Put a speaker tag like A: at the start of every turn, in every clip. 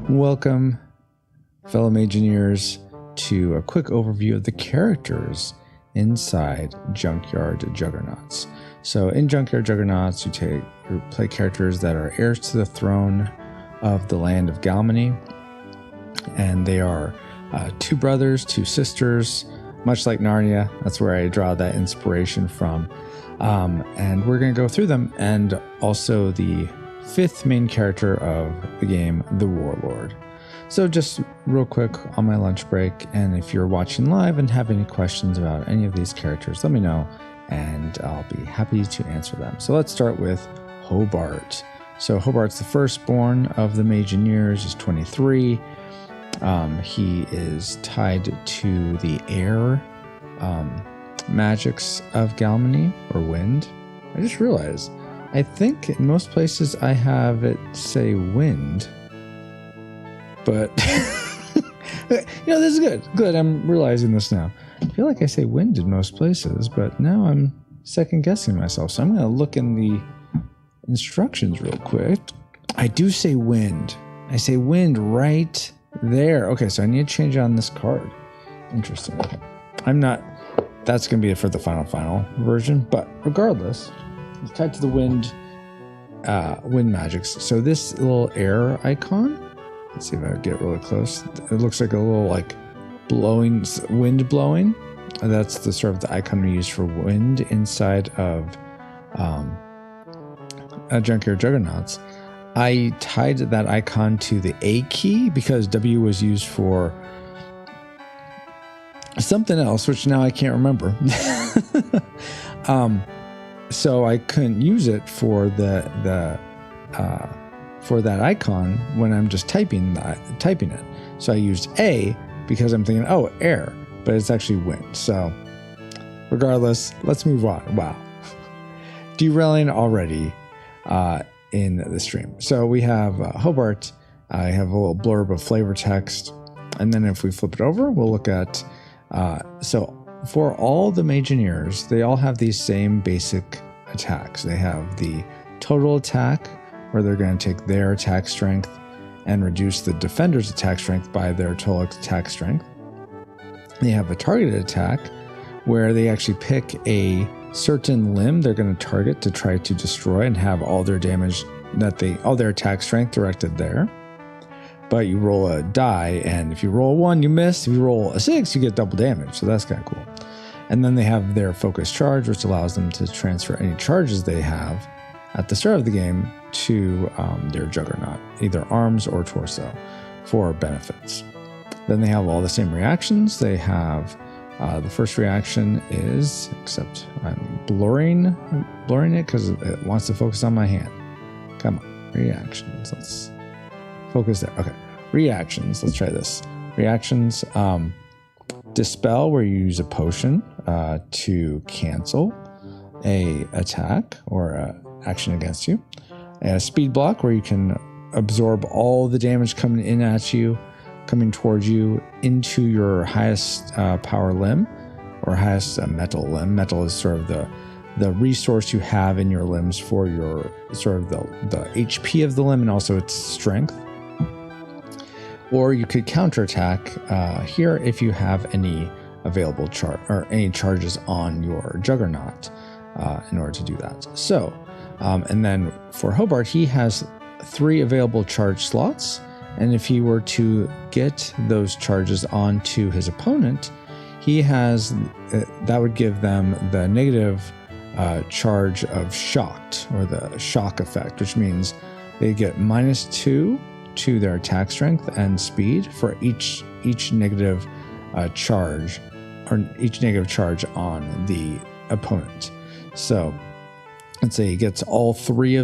A: Welcome, fellow Mageineers, to a quick overview of the characters inside Junkyard Juggernauts. So in Junkyard Juggernauts, you play characters that are heirs to the throne of the land of Galmany, and they are two brothers, two sisters, much like Narnia. That's where I draw that inspiration from. And we're going to go through them, and also the fifth main character of the game, the Warlord. So just real quick on my lunch break, and if you're watching live and have any questions about any of these characters, let me know and I'll be happy to answer them. So let's start with Hobart. So Hobart's the firstborn of the Mageineers. He's 23. He is tied to the air magics of Galmany, or wind. I just realized, I think in most places I have it say wind, but this is good. Good, I'm realizing this now. I feel like I say wind in most places, but now I'm second guessing myself. So I'm going to look in the instructions real quick. I do say wind. I say wind right there. Okay, so I need to change it on this card. Interesting. Okay. That's going to be it for the final version, but regardless, it's tied to the wind magics. So this little air icon, let's see if I can get really close. It looks like a little wind blowing. That's the sort of the icon we use for wind inside of Junkyard Juggernauts. I tied that icon to the A key because W was used for something else, which now I can't remember. So I couldn't use it for for that icon when I'm just typing it. So I used A because I'm thinking, oh, air, but it's actually wind. So regardless, let's move on. Wow. Derailing already in the stream. So we have Hobart. I have a little blurb of flavor text. And then if we flip it over, we'll look at, so for all the Mageineers, they all have these same basic attacks. They have the total attack, where they're going to take their attack strength and reduce the defender's attack strength by their total attack strength. They have a targeted attack, where they actually pick a certain limb they're going to target to try to destroy and have all their damage all their attack strength directed there. But you roll a die, and if you roll a 1, you miss. If you roll a 6, you get double damage. So that's kind of cool. And then they have their focus charge, which allows them to transfer any charges they have at the start of the game to their Juggernaut, either arms or torso, for benefits. Then they have all the same reactions. They have the first reaction is, except I'm blurring it because it wants to focus on my hand. Come on, reactions. Let's focus there. Okay, reactions. Let's try this. Reactions. Dispel, where you use a potion to cancel a attack or a action against you. A speed block, where you can absorb all the damage coming towards you into your highest power limb, or highest metal limb. Metal is sort of the resource you have in your limbs for your sort of the HP of the limb and also its strength. Or you could counterattack here if you have any available any charges on your Juggernaut in order to do that. So, and then for Hobart, he has 3 available charge slots, and if he were to get those charges onto his opponent, he has that would give them the negative charge of shocked, or the shock effect, which means they get -2 to their attack strength and speed for each negative charge, or each negative charge on the opponent. So let's say he gets all 3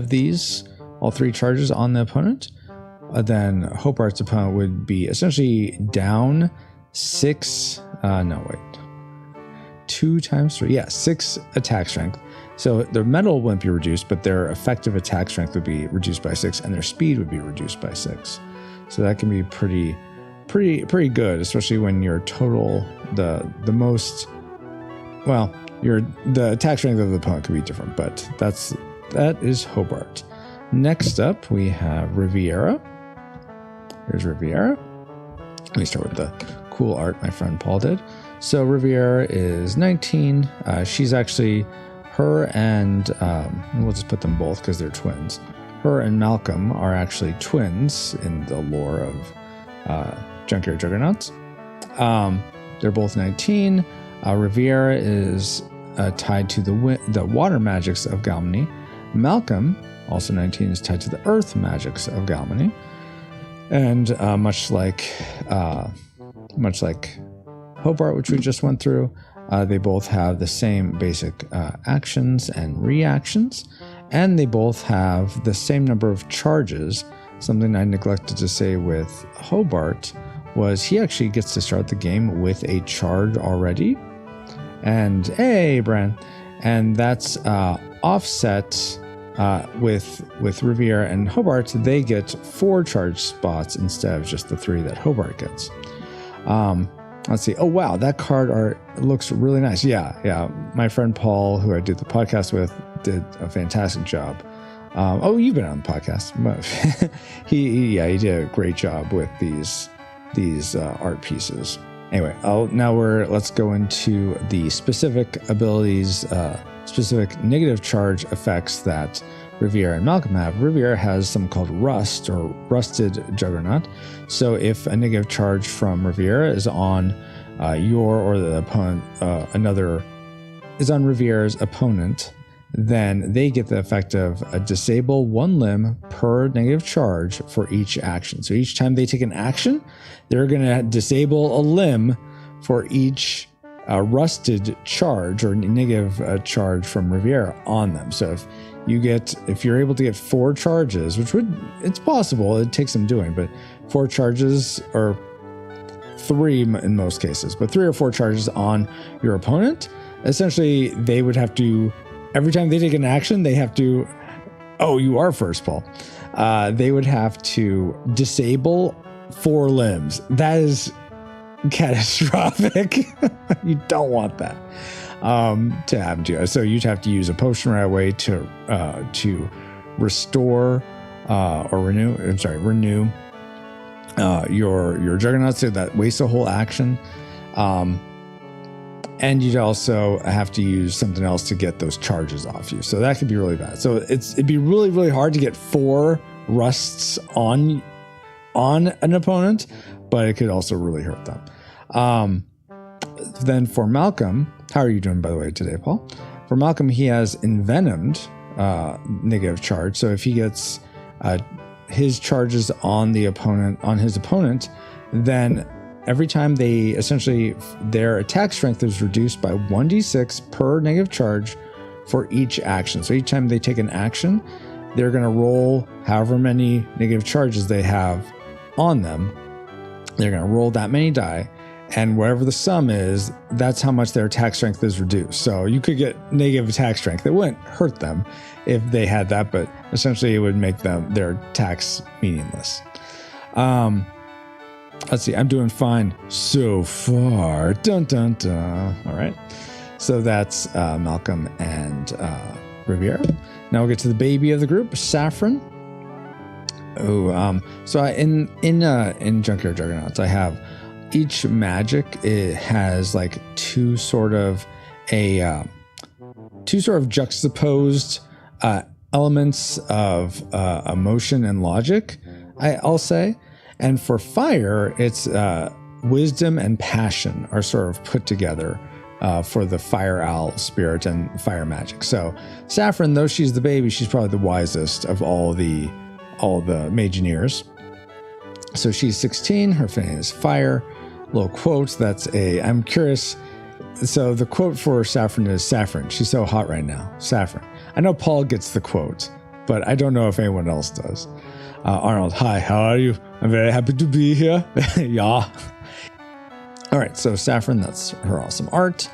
A: charges on the opponent, then Hobart's opponent would be essentially down 2 times 3. Yeah, 6 attack strength. So their metal wouldn't be reduced, but their effective attack strength would be reduced by 6, and their speed would be reduced by 6. So that can be pretty good, especially when your total the attack strength of the opponent could be different, but that is Hobart. Next up, we have Riviera. here's Riviera. Let me start with the cool art my friend Paul did. So Riviera is 19. She's actually, her and, we'll just put them both because they're twins. Her and Malcom are actually twins in the lore of Junkyard Juggernauts. They're both 19. Riviera is tied to the water magics of Galmany. Malcom, also 19, is tied to the earth magics of Galmany. And much like Hobart, which we just went through, they both have the same basic actions and reactions, and they both have the same number of charges. Something I neglected to say with Hobart was he actually gets to start the game with a charge already. And hey, Bran, and that's offset with Riviera and Hobart. They get 4 charge spots instead of just the 3 that Hobart gets. Let's see. Oh, wow. That card art looks really nice. Yeah. My friend Paul, who I did the podcast with, did a fantastic job. You've been on the podcast. He did a great job with these art pieces. Anyway, let's go into the specific abilities, specific negative charge effects that Riviera and Malcom have. Riviera has something called Rust, or Rusted Juggernaut. So if a negative charge from Riviera is on your or the opponent, is on Riviera's opponent, then they get the effect of disable 1 limb per negative charge for each action. So each time they take an action, they're going to disable a limb for each rusted charge or negative charge from Riviera on them. So if you're able to get 4 charges, it's possible, it takes some doing, but 4 charges, or 3 in most cases, but 3 or 4 charges on your opponent, essentially they would have to, every time they take an action, they have to, you are first, Paul. They would have to disable 4 limbs. That is catastrophic. You don't want that to happen to you. So you'd have to use a potion right away to restore or renew. Your Juggernauts, so that wastes a whole action. And you'd also have to use something else to get those charges off you. So that could be really bad. So it'd be really, really hard to get 4 rusts on an opponent, but it could also really hurt them. Then for Malcom, how are you doing, by the way, today, Paul? For Malcom, he has Envenomed negative charge. So if he gets his charges on his opponent, then every time their attack strength is reduced by 1d6 per negative charge for each action. So each time they take an action, they're going to roll however many negative charges they have on them. They're going to roll that many die, and whatever the sum is, that's how much their attack strength is reduced. So you could get negative attack strength. It wouldn't hurt them if they had that, but essentially it would make their attacks meaningless. Let's see, I'm doing fine so far. Dun, dun, dun. All right. So that's Malcom and Riviera. Now we'll get to the baby of the group, Saffron. So in Junkyard Juggernauts, I have each magic. It has like two sort of juxtaposed elements of emotion and logic, I'll say. And for fire, it's wisdom and passion are sort of put together for the fire owl spirit and fire magic. So Saffron, though she's the baby, she's probably the wisest of all the Mageineers. So she's 16. Her thing is fire. Little quote. I'm curious. So the quote for Saffron is, Saffron, she's so hot right now. Saffron. I know Paul gets the quote, but I don't know if anyone else does. Arnold, hi, how are you? I'm very happy to be here. Yeah. All right, so Saffron, that's her awesome art.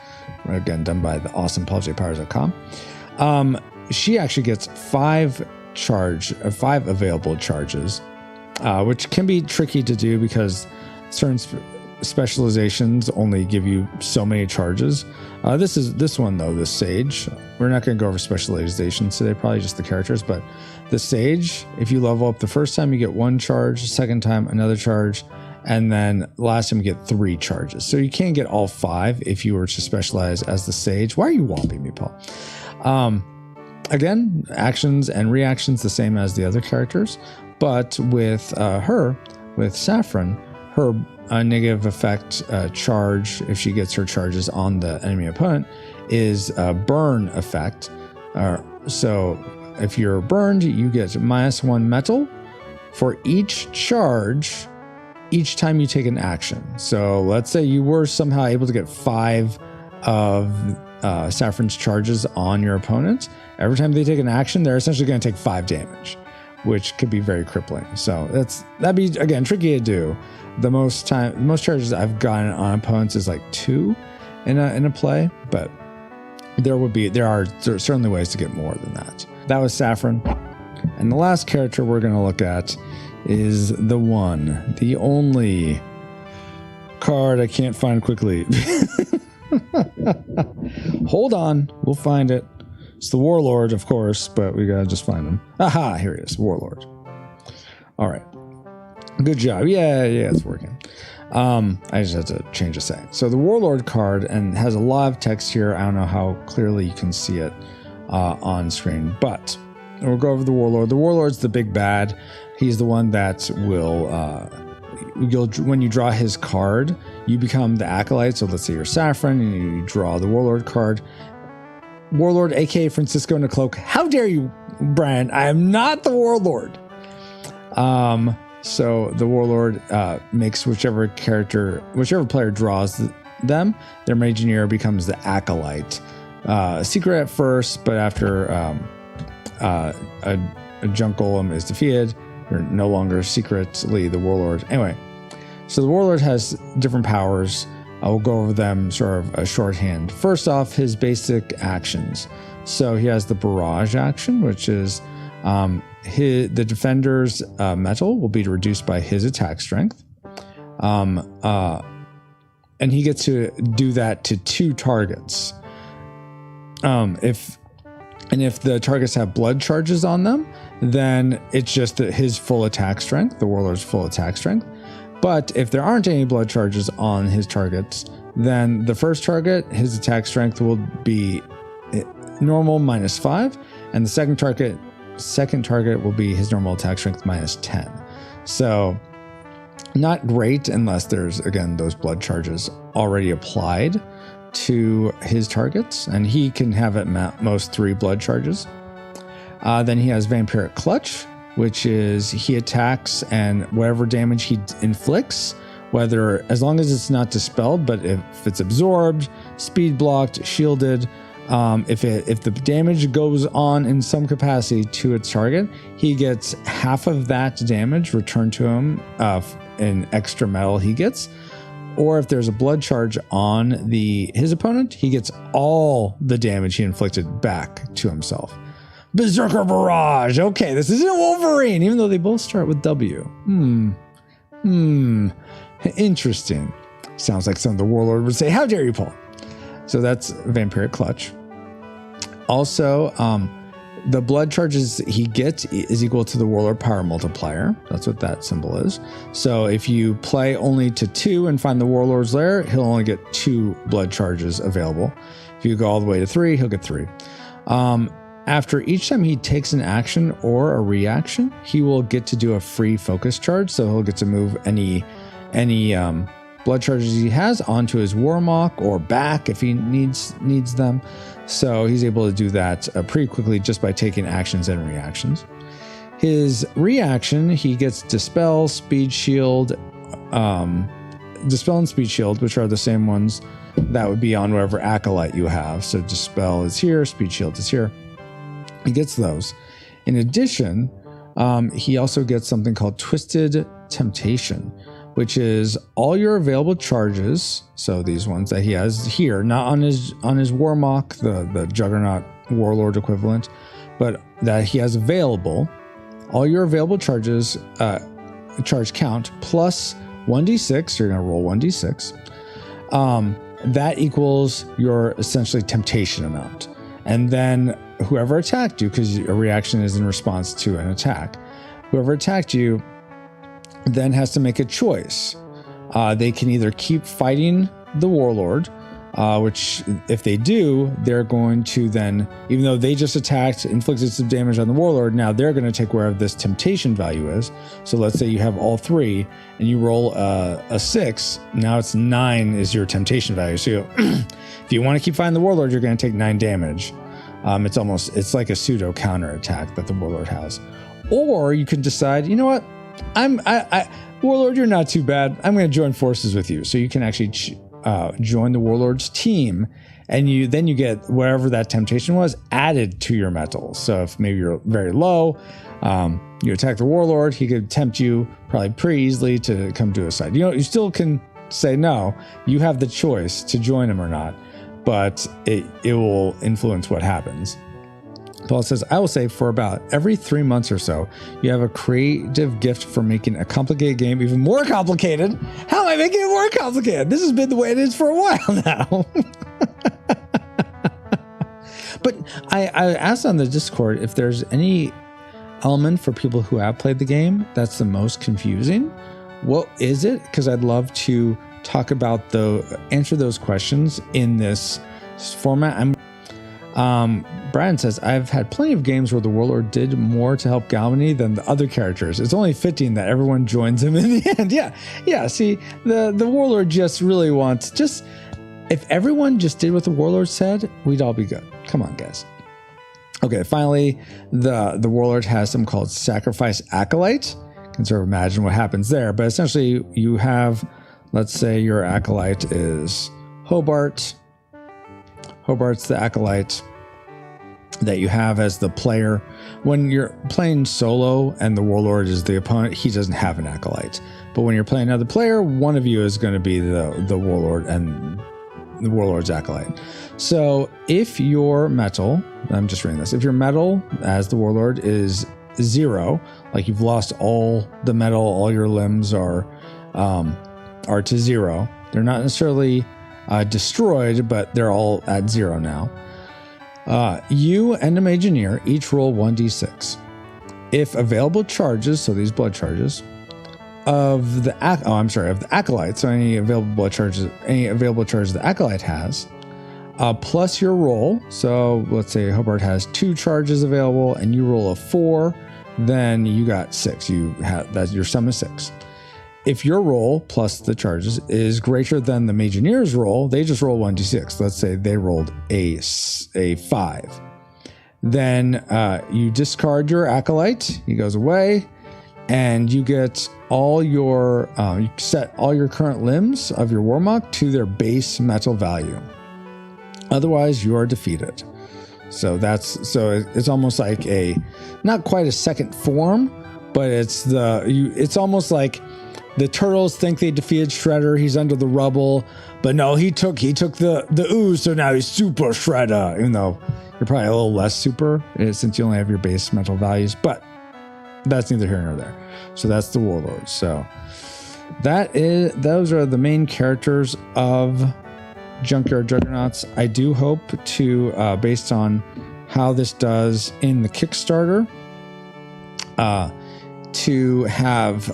A: Again, done by the awesome PaulJPowers.com. She actually gets 5 available charges, which can be tricky to do because specializations only give you so many charges. This one though, the Sage. We're not going to go over specializations today, probably just the characters, but the Sage, if you level up the first time, you get 1 charge, second time, another charge, and then last time you get 3 charges. So you can't get all 5 if you were to specialize as the Sage. Why are you whopping me, Paul? Again, actions and reactions the same as the other characters, but with with Saffron, her negative effect charge, if she gets her charges on the enemy opponent, is a burn effect. So if you're burned, you get -1 metal for each charge each time you take an action. So let's say you were somehow able to get 5 of Saffron's charges on your opponent. Every time they take an action, they're essentially going to take 5 damage, which could be very crippling. So that'd be, again, tricky to do. The most charges I've gotten on opponents is like 2 in a play, but there are certainly ways to get more than that. That was Saffron. And the last character we're going to look at is the one, the only card I can't find quickly. Hold on, we'll find it. It's the Warlord, of course, but we gotta just find him. Aha, here he is, Warlord. All right, good job. Yeah, it's working. I just had to change a setting. So the Warlord card, and has a lot of text here. I don't know how clearly you can see it on screen, but we'll go over the Warlord. The Warlord's the big bad. He's the one that will, when you draw his card, you become the Acolyte. So let's say you're Saffron and you draw the Warlord card. Warlord, aka Francisco in a cloak. How dare you, Brian? I am not the Warlord. So the Warlord makes whichever player draws them, their Mageineer becomes the Acolyte. Secret at first, but after a junk golem is defeated, you're no longer secretly the Warlord. Anyway, so the Warlord has different powers. I will go over them sort of a shorthand. First off, his basic actions. So he has the Barrage action, which is the defender's metal will be reduced by his attack strength. And he gets to do that to 2 targets. If the targets have blood charges on them, then it's just his full attack strength, the Warlord's full attack strength. But if there aren't any blood charges on his targets, then the first target, his attack strength will be normal -5, and the second target will be his normal attack strength -10. So not great unless there's, again, those blood charges already applied to his targets, and he can have at most 3 blood charges. Then he has Vampiric Clutch, which is he attacks, and whatever damage he inflicts, as long as it's not dispelled, but if it's absorbed, speed blocked, shielded, if the damage goes on in some capacity to its target, he gets half of that damage returned to him in extra metal he gets. Or if there's a blood charge on his opponent, he gets all the damage he inflicted back to himself. Berserker Barrage. Okay, this isn't Wolverine, even though they both start with W. Interesting. Sounds like some of the Warlord would say, how dare you, Paul? So that's Vampiric Clutch. Also, the blood charges he gets is equal to the Warlord Power Multiplier. That's what that symbol is. So if you play only to 2 and find the Warlord's lair, he'll only get 2 blood charges available. If you go all the way to 3, he'll get 3. After each time he takes an action or a reaction, he will get to do a free focus charge. So he'll get to move any blood charges he has onto his Warmock or back if he needs them. So he's able to do that pretty quickly just by taking actions and reactions. His reaction, he gets Dispel, Speed Shield, Dispel and Speed Shield, which are the same ones that would be on whatever Acolyte you have. So Dispel is here, Speed Shield is here. He gets those. In addition, he also gets something called Twisted Temptation, which is all your available charges. So these ones that he has here, not on his Warmock, the Juggernaut Warlord equivalent, but that he has available. All your available charges, charge count plus 1d6. You're going to roll 1d6. That equals your essentially temptation amount. And then whoever attacked you, because a reaction is in response to an attack, whoever attacked you then has to make a choice. They can either keep fighting the Warlord, which if they do, they're going to then, even though they just attacked, inflicted some damage on the Warlord, now they're going to take wherever this temptation value is. So let's say you have all three and you roll a 6. Now it's 9 is your temptation value. So if you want to keep fighting the Warlord, you're going to take 9 damage. It's like a pseudo counter attack that the Warlord has. Or you can decide, you know what? Warlord, you're not too bad. I'm going to join forces with you. So you can actually join the Warlord's team, and you get wherever that temptation was added to your metal. So if maybe you're very low, you attack the Warlord, he could tempt you probably pretty easily to come to his side. You still can say no. You have the choice to join him or not, but it will influence what happens. Paul says, I will say for about every 3 months or so, you have a creative gift for making a complicated game even more complicated. How am I making it more complicated? This has been the way it is for a while now. But I asked on the Discord if there's any element for people who have played the game that's the most confusing. What is it? Because I'd love to talk about answer those questions in this format. Brian says, I've had plenty of games where the Warlord did more to help Galvany than the other characters. It's only fitting that everyone joins him in the end. Yeah. See, the Warlord just really wants, if everyone just did what the Warlord said, we'd all be good. Come on, guys. Okay, finally, the Warlord has something called Sacrifice Acolyte. You can sort of imagine what happens there. But essentially, you have, let's say your Acolyte is Hobart. Hobart's the Acolyte that you have as the player. When you're playing solo and the Warlord is the opponent, he doesn't have an Acolyte. But when you're playing another player, one of you is going to be the Warlord and the Warlord's Acolyte. So if your metal, I'm just reading this, if your metal as the Warlord is 0, like you've lost all the metal, all your limbs are to 0. They're not necessarily destroyed, but they're all at 0 now. You and a Mageineer each roll 1d6. If available charges, so these blood charges, of the Acolyte, so any available blood charges, the Acolyte has, plus your roll, so let's say Hobart has 2 charges available and you roll a 4, then you got 6. Your sum is 6. If your roll plus the charges is greater than the Mageineer's roll, they just roll 1d6. Let's say they rolled a 5. Then you discard your Acolyte. He goes away, and you get all your you set all your current limbs of your Warmock to their base metal value. Otherwise, you are defeated. So it's almost like not quite a second form, but it's almost like the turtles think they defeated Shredder. He's under the rubble, but no, he took the ooze, so now he's Super Shredder. Even though you're probably a little less super since you only have your base mental values, but that's neither here nor there. So that's the Warlord. So those are the main characters of Junkyard Juggernauts. I do hope to, based on how this does in the Kickstarter, to have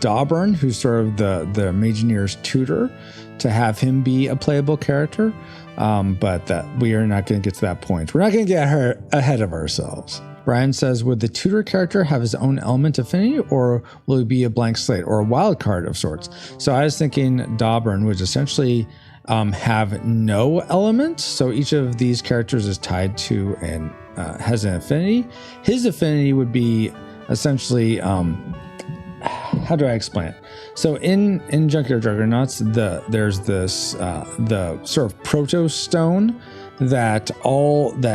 A: Dawburn, who's sort of the Mageineer's tutor, to have him be a playable character. But that we are not going to get to that point. We're not going to get ahead of ourselves. Brian says, would the tutor character have his own element affinity, or will he be a blank slate or a wild card of sorts? So I was thinking Dawburn would essentially have no element. So each of these characters is tied to and has an affinity. His affinity would be essentially, how do I explain it? So in Junkyard Juggernauts, there's this the sort of proto stone that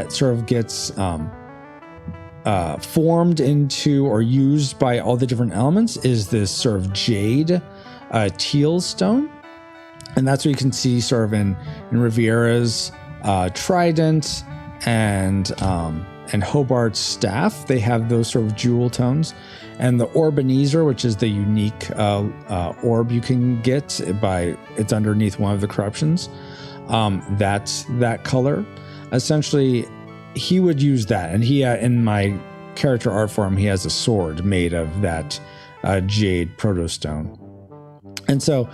A: sort of gets formed into or used by all the different elements is this sort of jade teal stone. And that's what you can see sort of in Riviera's trident and Hobart's staff. They have those sort of jewel tones. And the Orbenezer, which is the unique orb you can get it's underneath one of the corruptions. That's that color. Essentially, he would use that. And he, in my character art form, he has a sword made of that jade protostone. And so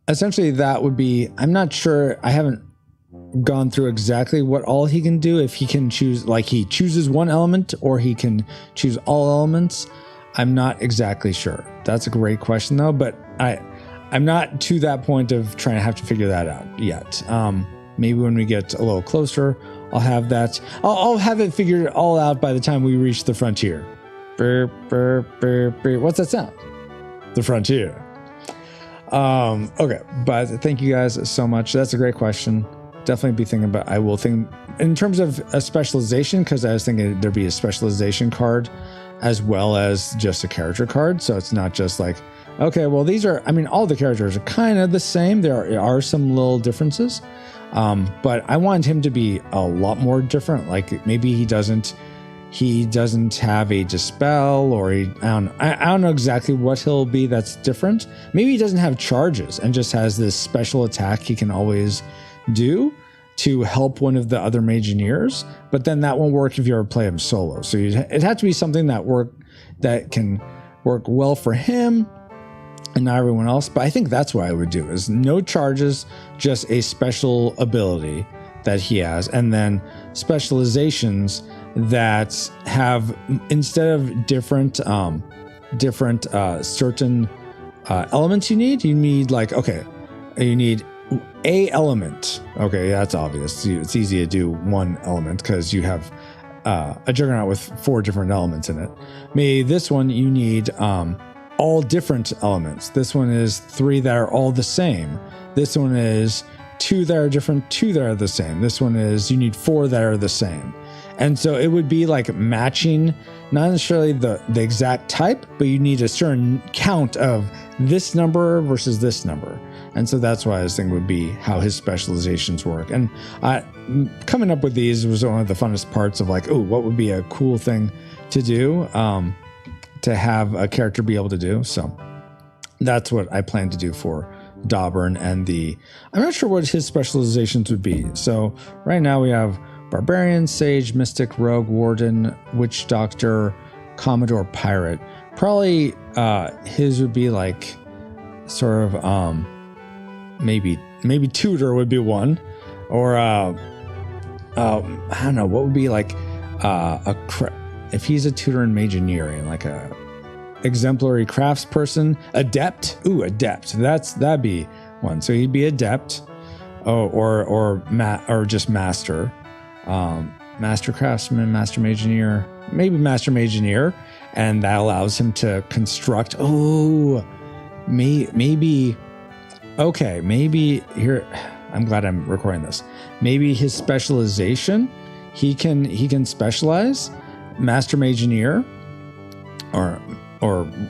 A: essentially that would be, I'm not sure, I haven't gone through exactly what all he can do. If he can choose, like he chooses one element or he can choose all elements. I'm not exactly sure. That's a great question though, but I'm not to that point of trying to have to figure that out yet. Maybe when we get a little closer, I'll have that. I'll have it figured all out by the time we reach the frontier. Burr, burr, burr, burr. What's that sound? The frontier. Okay, but thank you guys so much. That's a great question. Definitely be thinking about. I will think in terms of a specialization, because I was thinking there'd be a specialization card as well as just a character card. So it's not just like, okay, well, these are, I mean, all the characters are kind of the same. There are some little differences. But I want him to be a lot more different. Like maybe he doesn't have a dispel, or I don't know exactly what he'll be that's different. Maybe he doesn't have charges and just has this special attack he can always do to help one of the other Mageineers, but then that won't work if you ever play him solo. So it has to be something that can work well for him and not everyone else. But I think that's what I would do, is no charges, just a special ability that he has, and then specializations that have, instead of different certain elements you need like, okay, you need a element. Okay, that's obvious. It's easy to do one element because you have a Juggernaut with 4 different elements in it. Maybe this one you need all different elements. This one is 3 that are all the same. This one is 2 that are different, 2 that are the same. This one is, you need 4 that are the same. And so it would be like matching, not necessarily the exact type, but you need a certain count of this number versus this number. And so that's why I was thinking would be how his specializations work. And coming up with these was one of the funnest parts of like, oh, what would be a cool thing to do, to have a character be able to do. So that's what I plan to do for Dauburn. And I'm not sure what his specializations would be. So right now we have Barbarian, Sage, Mystic, Rogue, Warden, Witch Doctor, Commodore, Pirate. Probably his would be like sort of maybe Tutor would be one, or I don't know, what would be like if he's a Tutor in Mageineering, like a exemplary craftsperson, Adept. Ooh, Adept. That'd be one. So he'd be Adept, or just Master. Master Craftsman, Master Mageineer, maybe Master Mageineer, and that allows him to construct. Maybe here. I'm glad I'm recording this. Maybe his specialization, he can specialize Master Mageineer, or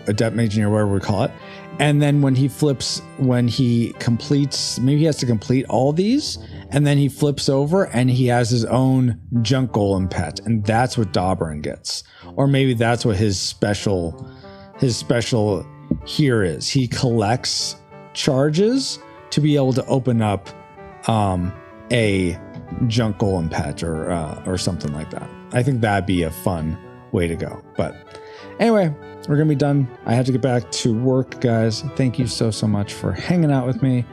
A: Adept Mageineer, whatever we call it. And then when he completes, maybe he has to complete all these, and then he flips over and he has his own junk golem pet, and that's what Dauburn gets. Or maybe that's what his special here is. He collects charges to be able to open up a junk golem pet or something like that. I think that'd be a fun way to go. But anyway, we're going to be done. I have to get back to work, guys. Thank you so much for hanging out with me.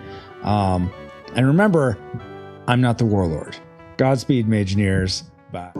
A: And remember, I'm not the Warlord. Godspeed, Mageineers. Bye.